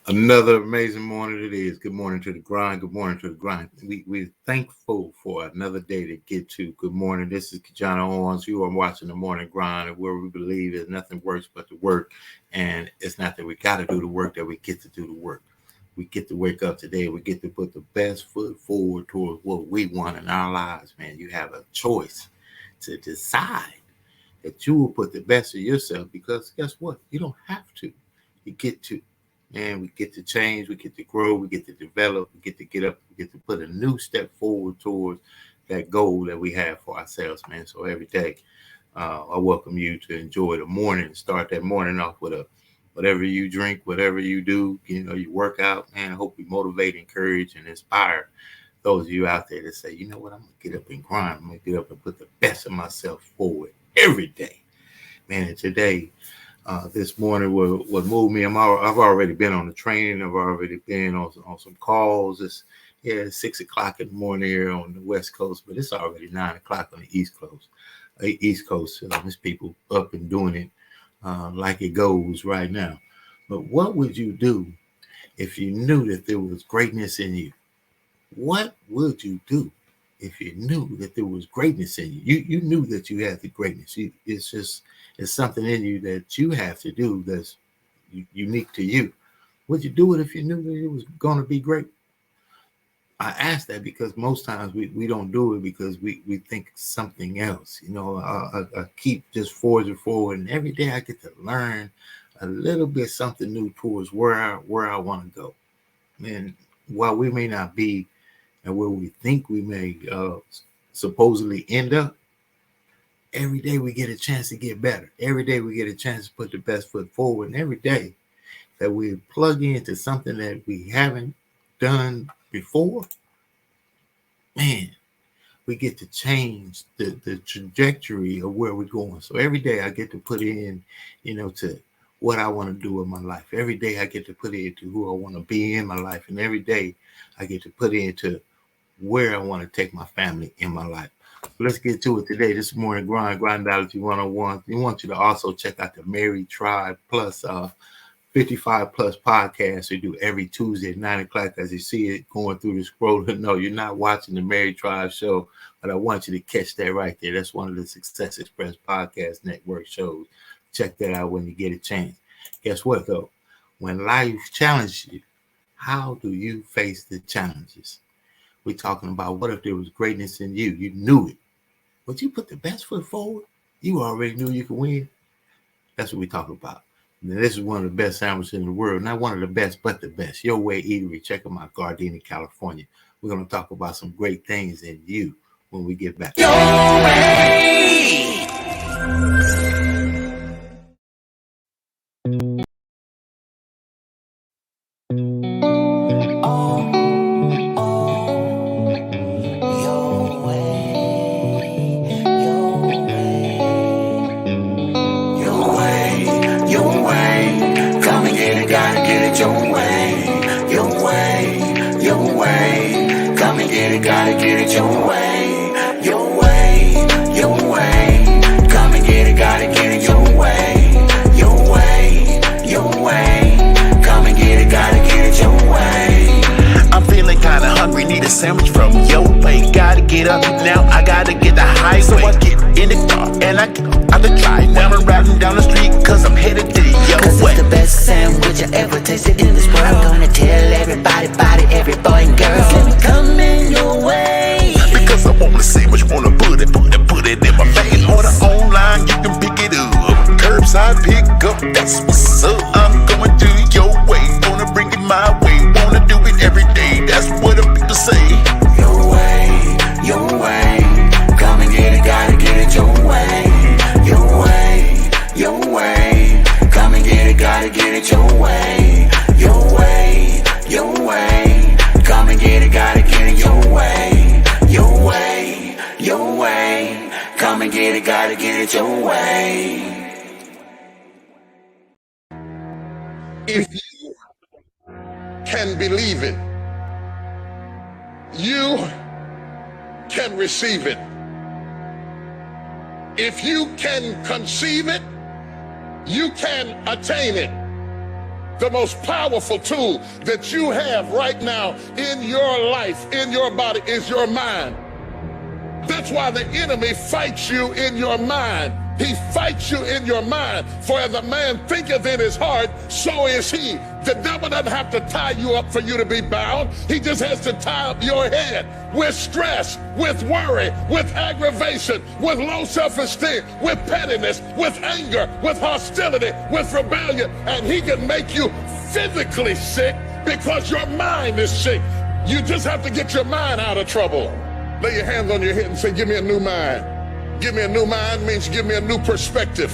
Another amazing morning it is. Good morning to the grind. Good morning to the grind. We're thankful for another day to get to. Good morning. This is KeJohnna Owens. You are watching the Morning Grind, where we believe there's nothing worse but the work. And it's not that we got to do the work, that we get to do the work. We get to wake up today. We get to put the best foot forward towards what we want in our lives, man. You have a choice to decide that you will put the best of yourself, because guess what? You don't have to. You get to. And we get to change, we get to grow, we get to develop, we get to get up, we get to put a new step forward towards that goal that we have for ourselves, man. So every day, I welcome you to enjoy the morning. Start that morning off with whatever you drink, whatever you do, you work out, man. I hope we motivate, encourage, and inspire those of you out there that say, you know what, I'm going to get up and grind. I'm going to get up and put the best of myself forward every day, man. And today, this morning what moved me. I've already been on the training. I've already been on some calls. It's 6 o'clock in the morning here on the West Coast, but it's already 9 o'clock on the East Coast. There's people up and doing it like it goes right now. But what would you do if you knew that there was greatness in you? What would you do if you knew that there was greatness in you? You knew that you had the greatness. It's something in you that you have to do that's unique to you. Would you do it if you knew that it was going to be great? I ask that because most times we don't do it because we think something else. I keep just forging forward, and every day I get to learn a little bit something new towards where I want to go. And while we may not be and where we think we may supposedly end up, every day we get a chance to get better. Every day we get a chance to put the best foot forward. And every day that we plug into something that we haven't done before, man, we get to change the trajectory of where we're going. So every day I get to put in, to what I want to do with my life. Every day I get to put into who I want to be in my life. And every day I get to put into where I want to take my family in my life. Let's get to it today. This Morning Grind Grindology101. We want you to also check out the Married Tribe Plus 55 Plus podcast we do every Tuesday at 9 o'clock. As you see it going through the scroll, no, you're not watching the Married Tribe show, but I want you to catch that right there. That's one of the Success Express Podcast Network shows. Check that out when you get a chance. Guess what, though? When life challenges you, how do you face the challenges? We're talking about what if there was greatness in you? You knew it. Would you put the best foot forward? You already knew you could win. That's what we're talking about. Now, this is one of the best sandwiches in the world. Not one of the best, but the best. Your Way Eatery. Check them out, Gardena, California. We're going to talk about some great things in you when we get back. Your way. Gotta get it your way, your way, your way. Come and get it, gotta get it your way, your way, your way. Come and get it, gotta get it your way. I'm feeling kinda hungry, need a sandwich from your way. Gotta get up now, I gotta get the highway. So I get in the car and I get out the drive. Now I'm riding down the street cause I'm headed to your Cause way. it's the best sandwich I ever tasted in this world. I'm gonna tell everybody about it, every boy and girl. Let me come in your way. Because I want to see what you wanna put it in my face. Order online, you can pick it up. Curbside pick up, that's what's up. I'm going to your way, gonna bring it my way. Wanna do it every day, that's what the people say. Your way, your way. Come and get it, gotta get it your way. Your way, your way. Come and get it, gotta get it your way. Your way, your way. Come and get it, gotta get it your way. Your way, your way. Come and get it, gotta get it your way. If you can believe it, you can receive it. If you can conceive it, you can attain it. The most powerful tool that you have right now in your life, in your body, is your mind. That's why the enemy fights you in your mind. He fights you in your mind. For as a man thinketh in his heart, so is he. The devil doesn't have to tie you up for you to be bound. He just has to tie up your head with stress, with worry, with aggravation, with low self-esteem, with pettiness, with anger, with hostility, with rebellion. And he can make you physically sick because your mind is sick. You just have to get your mind out of trouble. Lay your hands on your head and say, give me a new mind. Give me a new mind means give me a new perspective.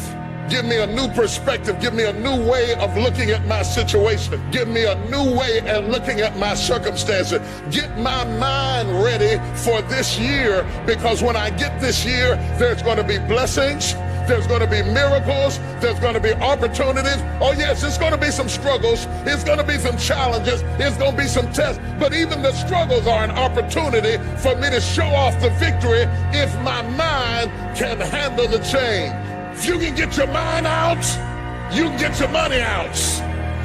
Give me a new perspective. Give me a new way of looking at my situation. Give me a new way of looking at my circumstances. Get my mind ready for this year, because when I get this year, there's going to be blessings. There's going to be miracles. There's going to be opportunities. Oh yes, it's going to be some struggles. It's going to be some challenges. It's going to be some tests. But even the struggles are an opportunity for me to show off the victory if my mind can handle the change. If you can get your mind out, you can get your money out.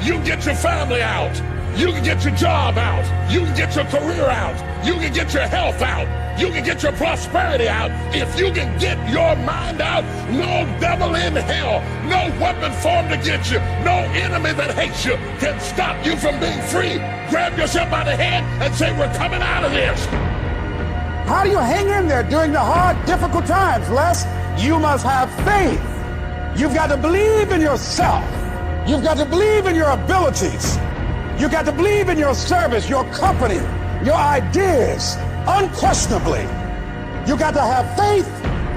You can get your family out. You can get your job out. You can get your career out. You can get your health out. You can get your prosperity out. If you can get your mind out, no devil in hell, no weapon formed against you, no enemy that hates you can stop you from being free. Grab yourself by the head and say, we're coming out of this. How do you hang in there during the hard, difficult times, Les? You must have faith. You've got to believe in yourself. You've got to believe in your abilities. You've got to believe in your service, your company, your ideas. Unquestionably, you got to have faith,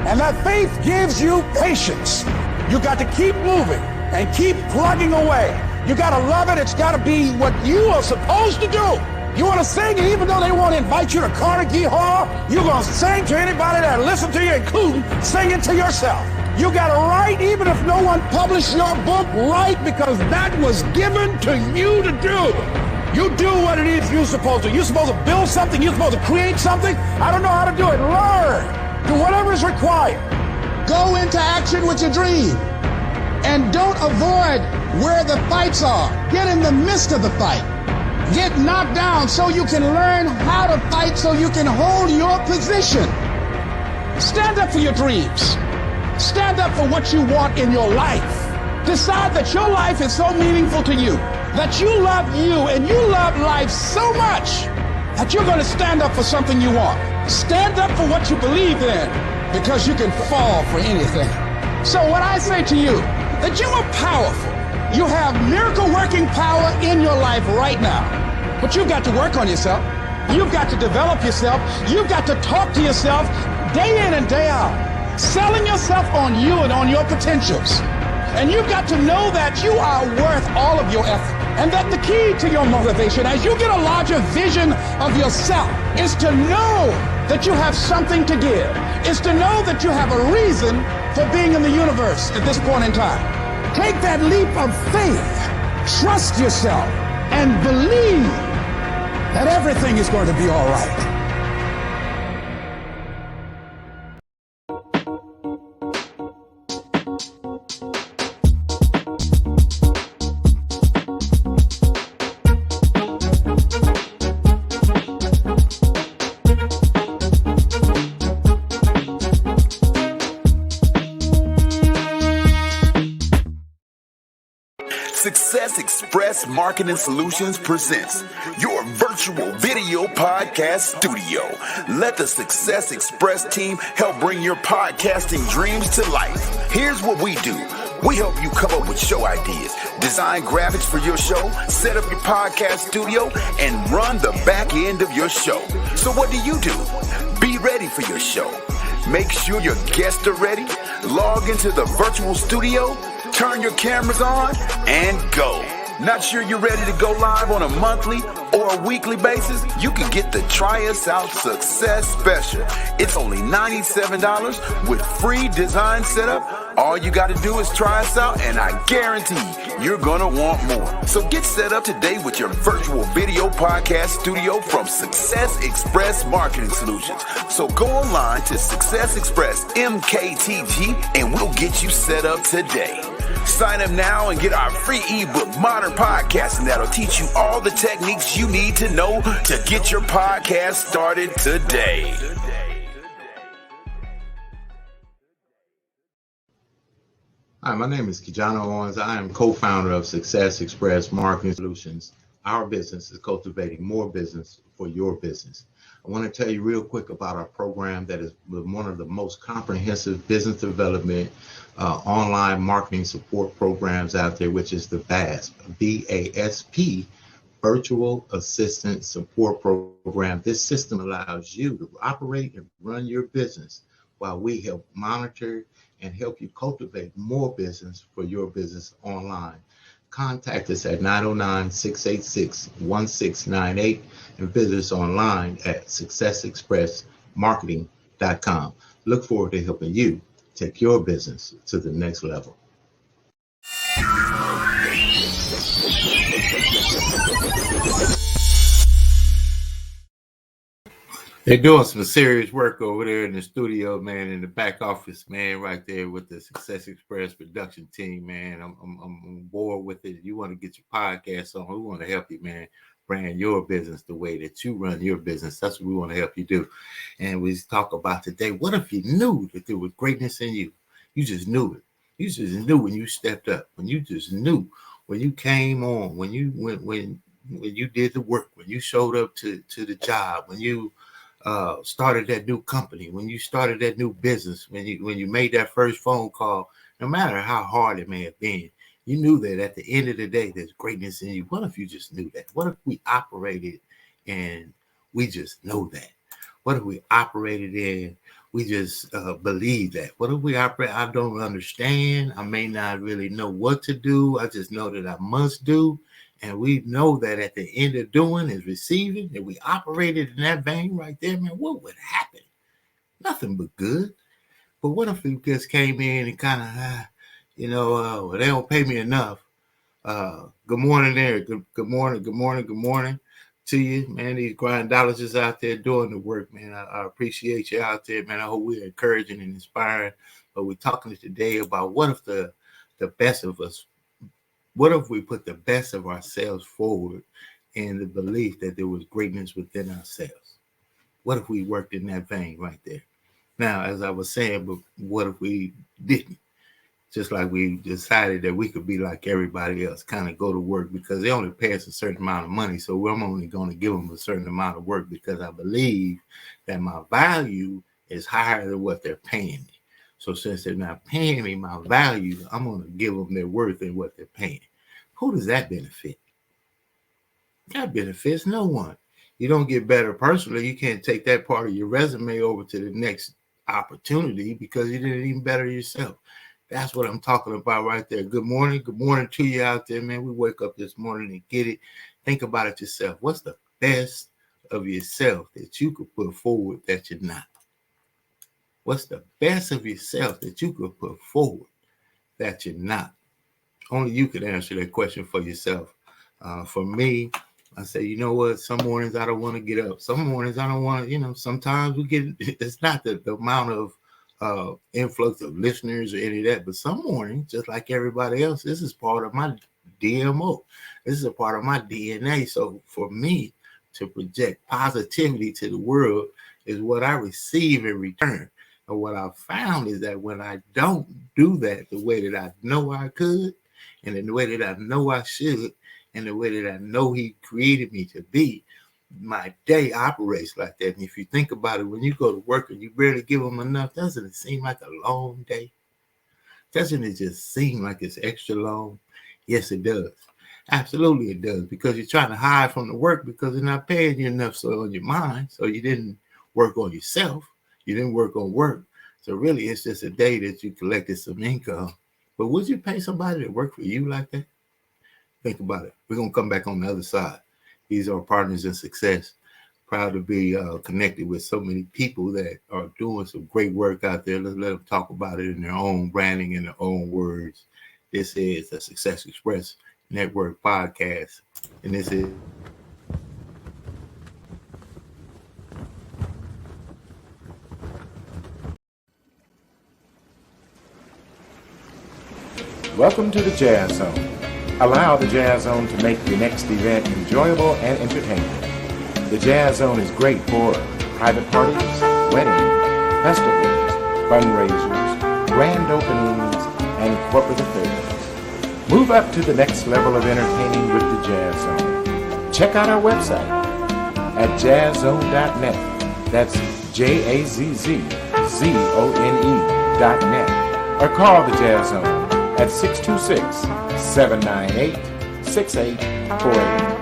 and that faith gives you patience. You got to keep moving and keep plugging away. You got to love it. It's got to be what you are supposed to do. You want to sing, and even though they won't invite you to Carnegie Hall, you're going to sing to anybody that listens to you, including singing to yourself. You got to write, even if no one published your book, write, because that was given to you to do. You do what it is you're supposed to. You're supposed to build something. You're supposed to create something. I don't know how to do it. Learn. Do whatever is required. Go into action with your dream. And don't avoid where the fights are. Get in the midst of the fight. Get knocked down so you can learn how to fight, so you can hold your position. Stand up for your dreams. Stand up for what you want in your life. Decide that your life is so meaningful to you, that you love you and you love life so much that you're going to stand up for something you want. Stand up for what you believe in, because you can fall for anything. So what I say to you, that you are powerful. You have miracle-working power in your life right now. But you've got to work on yourself. You've got to develop yourself. You've got to talk to yourself day in and day out, selling yourself on you and on your potentials. And you've got to know that you are worth all of your effort. And that the key to your motivation, as you get a larger vision of yourself, is to know that you have something to give. Is to know that you have a reason for being in the universe at this point in time. Take that leap of faith, trust yourself, and believe that everything is going to be all right. Success Express Marketing Solutions presents your virtual video podcast studio. Let the Success Express team help bring your podcasting dreams to life. Here's what we do. We help you come up with show ideas, design graphics for your show, set up your podcast studio, and run the back end of your show. So what do? Be ready for your show. Make sure your guests are ready. Log into the virtual studio, turn your cameras on, and go. Not sure you're ready to go live on a monthly or a weekly basis? You can get the Try Us Out Success Special. It's only $97 with free design setup. All you got to do is try us out, and I guarantee you're going to want more. So get set up today with your virtual video podcast studio from Success Express Marketing Solutions. So go online to Success Express MKTG, and we'll get you set up today. Sign up now and get our free ebook, Modern Podcasting, that'll teach you all the techniques you need to know to get your podcast started today. Hi, my name is KeJohnna Owens. I am co-founder of Success Express Marketing Solutions. Our business is cultivating more business for your business. I want to tell you real quick about our program that is one of the most comprehensive business development online marketing support programs out there, which is the VASP, VASP, Virtual Assistant Support Program. This system allows you to operate and run your business while we help monitor and help you cultivate more business for your business online. Contact us at 909-686-1698 and visit us online at successexpressmarketing.com. Look forward to helping you take your business to the next level. They're doing some serious work over there in the studio, man, in the back office, man, right there with the Success Express production team, man. I'm on board with it. You want to get your podcast on, we want to help you, man, brand your business the way that you run your business. That's what we want to help you do. And we talk about today, what if you knew that there was greatness in you? You just knew it. You just knew when you stepped up, when you just knew, when you came on, when you when you did the work, when you showed up to the job, when you started that new company, when you started that new business, when you made that first phone call, no matter how hard it may have been, you knew that at the end of the day, there's greatness in you. What if you just knew that? What if we operated and we just know that? What if we operated in, we just believe that? What if we operate, I don't understand, I may not really know what to do, I just know that I must do. And we know that at the end of doing is receiving, and we operated in that vein right there, man, what would happen? Nothing but good. But what if we just came in and kind of, well, they don't pay me enough. Good morning there. Good morning to you, man. These grindologists out there doing the work, man. I appreciate you out there, man. I hope we're encouraging and inspiring. But we're talking today about what if the best of us, what if we put the best of ourselves forward in the belief that there was greatness within ourselves? What if we worked in that vein right there? Now, as I was saying, but what if we didn't? Just like we decided that we could be like everybody else, kind of go to work because they only pay us a certain amount of money. So I'm only going to give them a certain amount of work because I believe that my value is higher than what they're paying me. So since they're not paying me my value, I'm going to give them their worth and what they're paying. Who does that benefit? That benefits no one. You don't get better personally. You can't take that part of your resume over to the next opportunity because you didn't even better yourself. That's what I'm talking about right there. Good morning. Good morning to you out there, man. We wake up this morning and get it. Think about it yourself. What's the best of yourself that you could put forward that you're not? What's the best of yourself that you could put forward that you're not? Only you could answer that question for yourself. For me, I say, you know what? Some mornings I don't want to get up. Some mornings I don't want to, sometimes we get, it's not the amount of influx of listeners or any of that, but some mornings, just like everybody else, this is part of my DMO. This is a part of my DNA. So for me to project positivity to the world is what I receive in return. And what I found is that when I don't do that the way that I know I could, and in the way that I know I should, and the way that I know he created me to be, my day operates like that. And if you think about it, when you go to work and you barely give them enough, doesn't it seem like a long day? Doesn't it just seem like it's extra long? Yes, it does. Absolutely it does, because you're trying to hide from the work because they're not paying you enough so on your mind. So you didn't work on yourself. You didn't work on work. So really it's just a day that you collected some income. But would you pay somebody to work for you like that? Think about it. We're going to come back on the other side. These are partners in success. Proud to be connected with so many people that are doing some great work out there. Let's let them talk about it in their own branding, in their own words. This is the Success Express Network Podcast. And this is Welcome to the Jazz Zone. Allow the Jazz Zone to make your next event enjoyable and entertaining. The Jazz Zone is great for private parties, weddings, festivals, fundraisers, grand openings, and corporate affairs. Move up to the next level of entertaining with the Jazz Zone. Check out our website at jazzzone.net. That's JAZZZONE.net. Or call the Jazz Zone at 626-798-6848.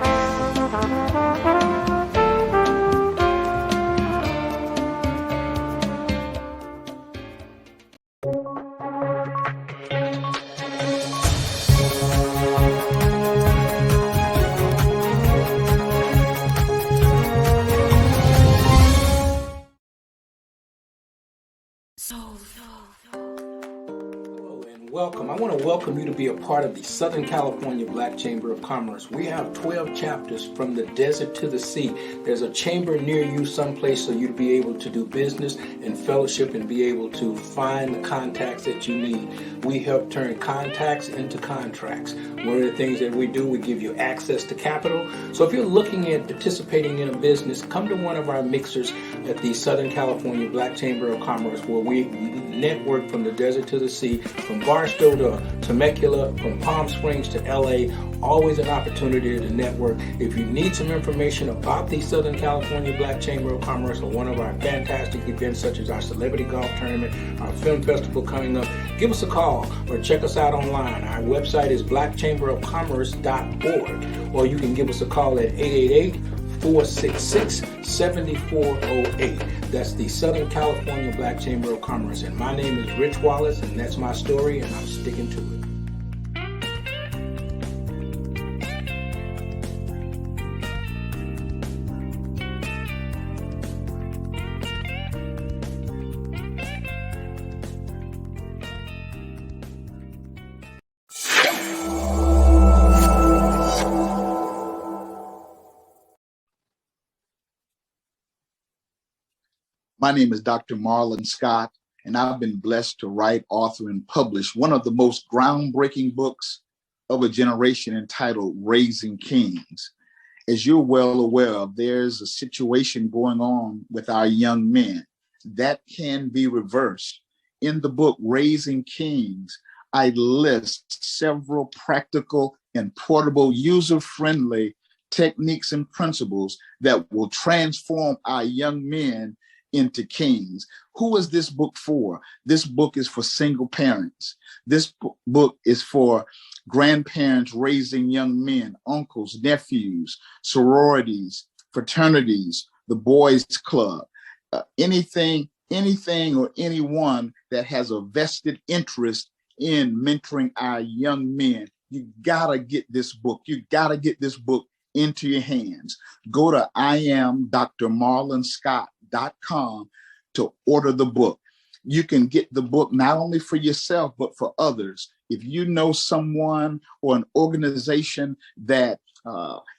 Welcome. I want to welcome you to be a part of the Southern California Black Chamber of Commerce. We have 12 chapters from the desert to the sea. There's a chamber near you someplace so you'll be able to do business and fellowship and be able to find the contacts that you need. We help turn contacts into contracts. One of the things that we do, we give you access to capital. So if you're looking at participating in a business, come to one of our mixers at the Southern California Black Chamber of Commerce, where we network from the desert to the sea, from Barstow to Temecula, from Palm Springs to LA. Always an opportunity to network. If you need some information about the Southern California Black Chamber of Commerce or one of our fantastic events such as our Celebrity Golf Tournament, our film festival coming up, give us a call or check us out online. Our website is blackchamberofcommerce.org, or you can give us a call at 888-466-7408. That's the Southern California Black Chamber of Commerce. And my name is Rich Wallace, and that's my story, and I'm sticking to it. My name is Dr. Marlon Scott, and I've been blessed to write, author, and publish one of the most groundbreaking books of a generation entitled Raising Kings. As you're well aware of, there's a situation going on with our young men that can be reversed. In the book, Raising Kings, I list several practical and portable, user-friendly techniques and principles that will transform our young men into kings. Who is this book for? This book is for single parents. This book is for grandparents raising young men, uncles, nephews, sororities, fraternities, the boys club, anything or anyone that has a vested interest in mentoring our young men. You gotta get this book. You gotta get this book into your hands. Go to IamDrMarlonScott.com to order the book. You can get the book not only for yourself, but for others. If you know someone or an organization that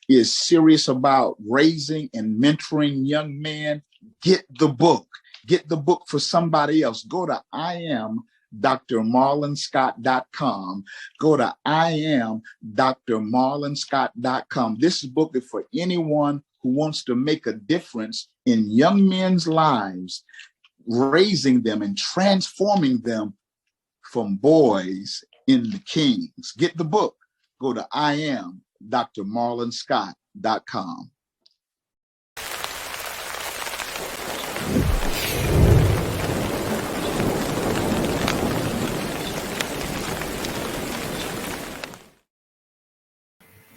is serious about raising and mentoring young men, get the book. Get the book for somebody else. Go to IamDrMarlonScott.com. Go to IamDrMarlonScott.com. This book is for anyone who wants to make a difference in young men's lives, raising them and transforming them from boys into kings. Get the book. Go to IamDrMarlonScott.com.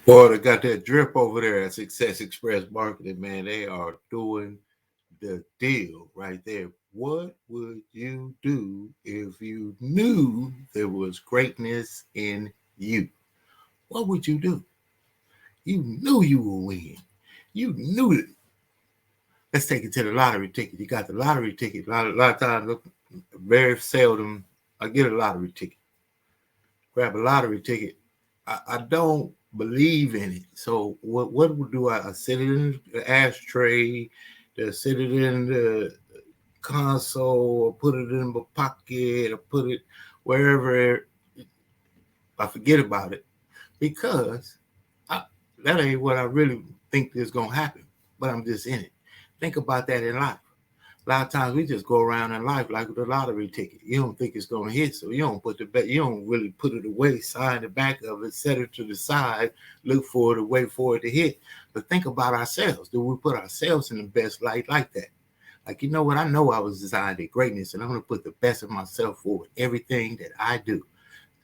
Boy, they got that drip over there at Success Express Marketing, man. They are doing the deal right there. What would you do if you knew there was greatness in you? What would you do? You knew you would win. You knew it. Let's take it to the lottery ticket. You got the lottery ticket. A lot of times, very seldom, I get a lottery ticket. Grab a lottery ticket. I don't believe in it. So what do I sit it in the ashtray, sit it in the console, or put it in my pocket, or put it wherever I forget about it because that ain't what I really think is going to happen, but I'm just in it. Think about that in life. A lot of times we just go around in life like with a lottery ticket. You don't think it's going to hit, so you don't put the bet. You don't really put it away, sign the back of it, set it to the side, look for it, wait for it to hit. But think about ourselves. Do we put ourselves in the best light like that? Like, you know what? I know I was designed at greatness, and I'm going to put the best of myself forward, everything that I do.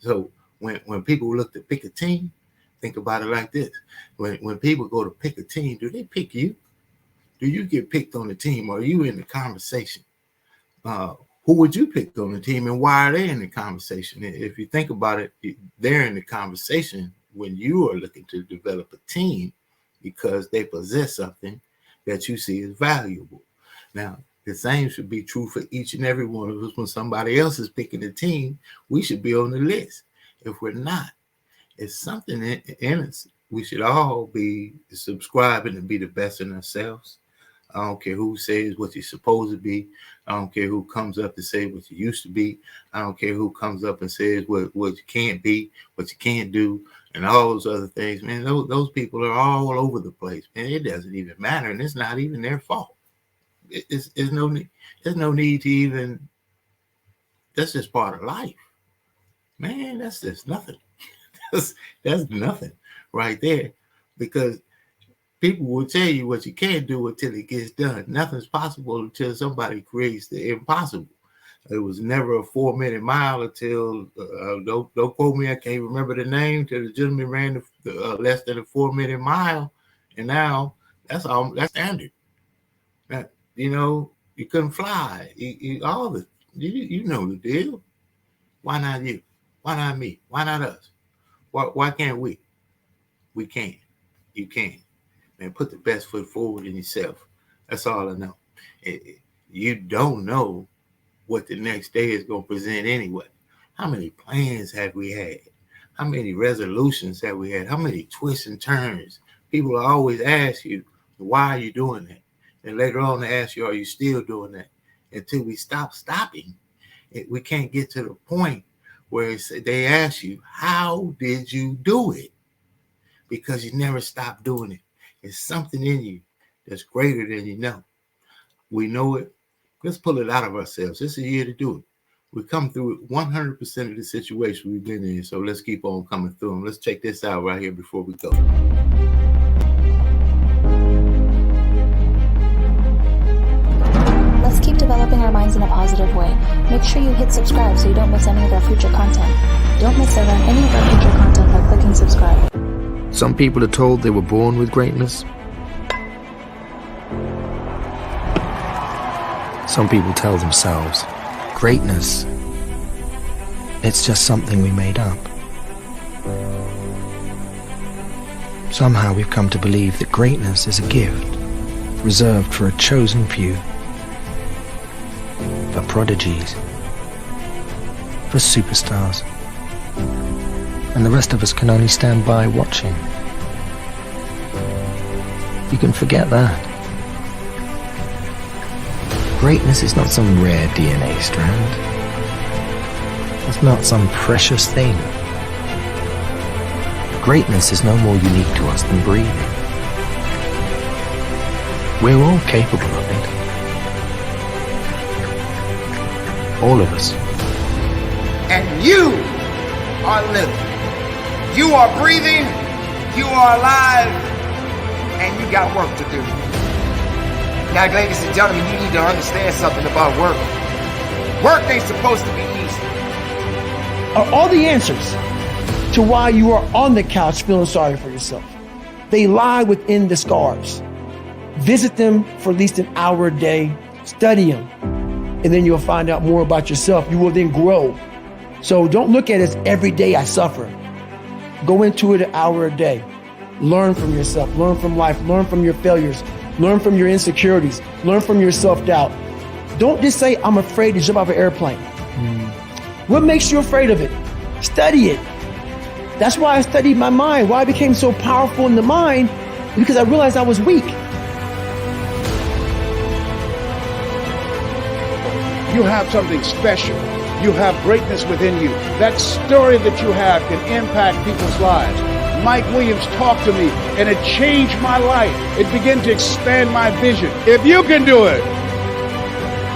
So when people look to pick a team, think about it like this. When people go to pick a team, do they pick you? Do you get picked on the team, or are you in the conversation? Who would you pick on the team, and why are they in the conversation? If you think about it, they're in the conversation when you are looking to develop a team because they possess something that you see as valuable. Now, the same should be true for each and every one of us. When somebody else is picking a team, we should be on the list. If we're not, it's something in us. We should all be subscribing to be the best in ourselves. I don't care who says what you're supposed to be. I don't care who comes up to say what you used to be. I don't care who comes up and says what you can't be, what you can't do, and all those other things. Man, those people are all over the place. Man, it doesn't even matter, and it's not even their fault. There's no need to even. That's just part of life, man. That's just nothing. That's nothing right there, because people will tell you what you can't do until it gets done. Nothing's possible until somebody creates the impossible. It was never a 4-minute mile until, don't quote me, I can't remember the name, till the gentleman ran less than a 4-minute mile. And now that's standard. Now, you couldn't fly. You know the deal. Why not you? Why not me? Why not us? Why can't we? We can. You can. And put the best foot forward in yourself. That's all I know. You don't know what the next day is going to present anyway. How many plans have we had? How many resolutions have we had? How many twists and turns? People always ask you, why are you doing that? And later on they ask you, are you still doing that? Until we stopping, we can't get to the point where they ask you, how did you do it? Because you never stopped doing it. It's something in you that's greater than you know. We know it. Let's pull it out of ourselves. It's a year to do it. We come through 100% of the situation we've been in, so let's keep on coming through them. Let's check this out right here before we go. Let's keep developing our minds in a positive way. Make sure you hit subscribe so you don't miss any of our future content. Don't miss out on any of our future content by clicking subscribe. Some people are told they were born with greatness. Some people tell themselves, greatness, it's just something we made up. Somehow we've come to believe that greatness is a gift, reserved for a chosen few, for prodigies, for superstars. And the rest of us can only stand by watching. You can forget that. Greatness is not some rare DNA strand. It's not some precious thing. Greatness is no more unique to us than breathing. We're all capable of it. All of us. And you are living. You are breathing, you are alive, and you got work to do. Now, ladies and gentlemen, you need to understand something about work. Work ain't supposed to be easy. Are all the answers to why you are on the couch feeling sorry for yourself? They lie within the scars. Visit them for at least an hour a day, study them, and then you'll find out more about yourself. You will then grow. So don't look at it as every day I suffer. Go into it an hour a day. Learn from yourself, learn from life, learn from your failures, learn from your insecurities, learn from your self-doubt. Don't just say, I'm afraid to jump off an airplane. What makes you afraid of it? Study it. That's why I studied my mind. Why I became so powerful in the mind, because I realized I was weak. You have something special. you have greatness within you. That story that you have can impact people's lives. Mike Williams talked to me, and it changed my life. It began to expand my vision. If you can do it,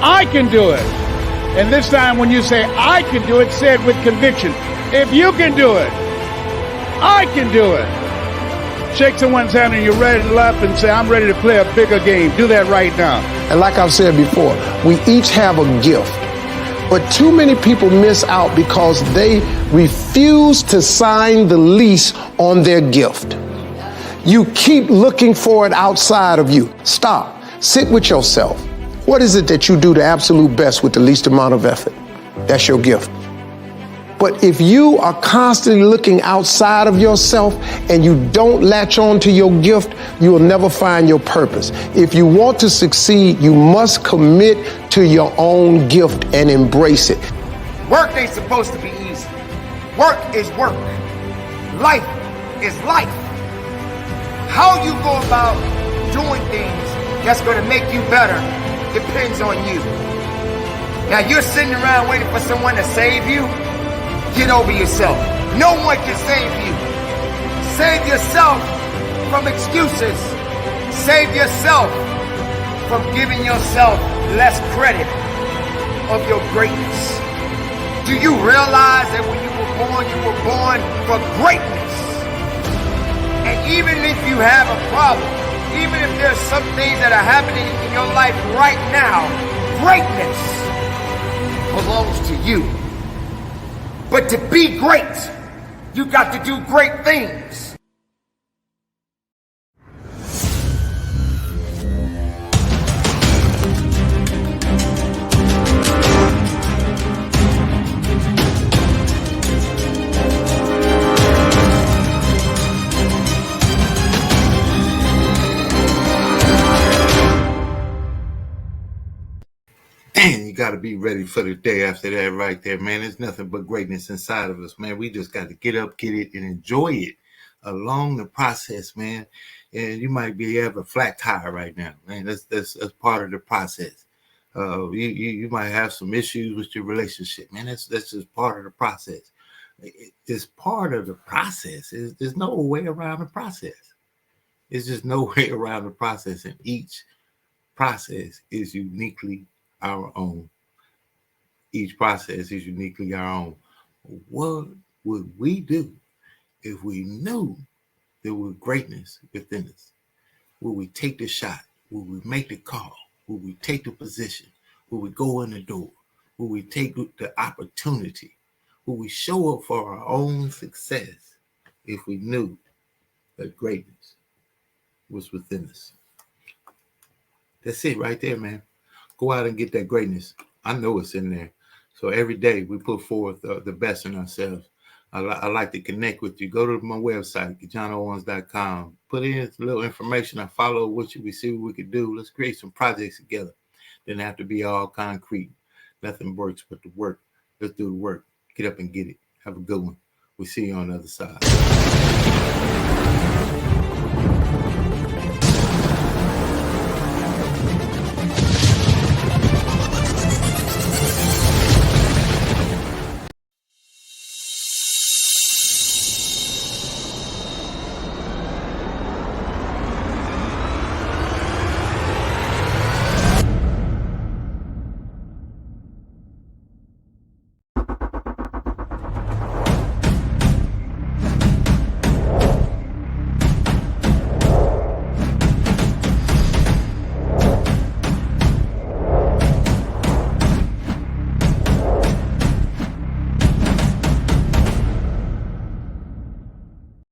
I can do it. And this time when you say, I can do it, say it with conviction. If you can do it, I can do it. Shake someone's hand and you're ready to laugh and say, I'm ready to play a bigger game. Do that right now. And like I've said before, we each have a gift. But too many people miss out because they refuse to sign the lease on their gift. You keep looking for it outside of you. Stop. Sit with yourself. What is it that you do the absolute best with the least amount of effort? That's your gift. But if you are constantly looking outside of yourself and you don't latch on to your gift, you will never find your purpose. If you want to succeed, you must commit to your own gift and embrace it. Work ain't supposed to be easy. Work is work. Life is life. How you go about doing things that's going to make you better depends on you. Now you're sitting around waiting for someone to save you. Get over yourself. No one can save you. Save yourself from excuses. Save yourself from giving yourself less credit of your greatness. Do you realize that when you were born for greatness? And even if you have a problem, even if there's some things that are happening in your life right now, greatness belongs to you. But to be great, you got to do great things. And you got to be ready for the day after that right there, man. There's nothing but greatness inside of us, man. We just got to get up, get it, and enjoy it along the process, man. And you might have a flat tire right now, man. That's part of the process. You might have some issues with your relationship, man. That's just part of the process. It's part of the process. There's no way around the process. There's just no way around the process, and each process is uniquely our own. Each process is uniquely our own. What would we do if we knew there was greatness within us? Would we take the shot? Would we make the call? Would we take the position? Would we go in the door? Would we take the opportunity? Would we show up for our own success if we knew that greatness was within us? That's it right there, man. Go out and get that greatness. I know it's in there. So every day we put forth the best in ourselves. I like to connect with you. Go to my website, KeJohnnaOwens.com. Put in a little information. I follow what we see what we could do. Let's create some projects together. Doesn't have to be all concrete. Nothing works but the work. Let's do the work. Get up and get it. Have a good one. We'll see you on the other side.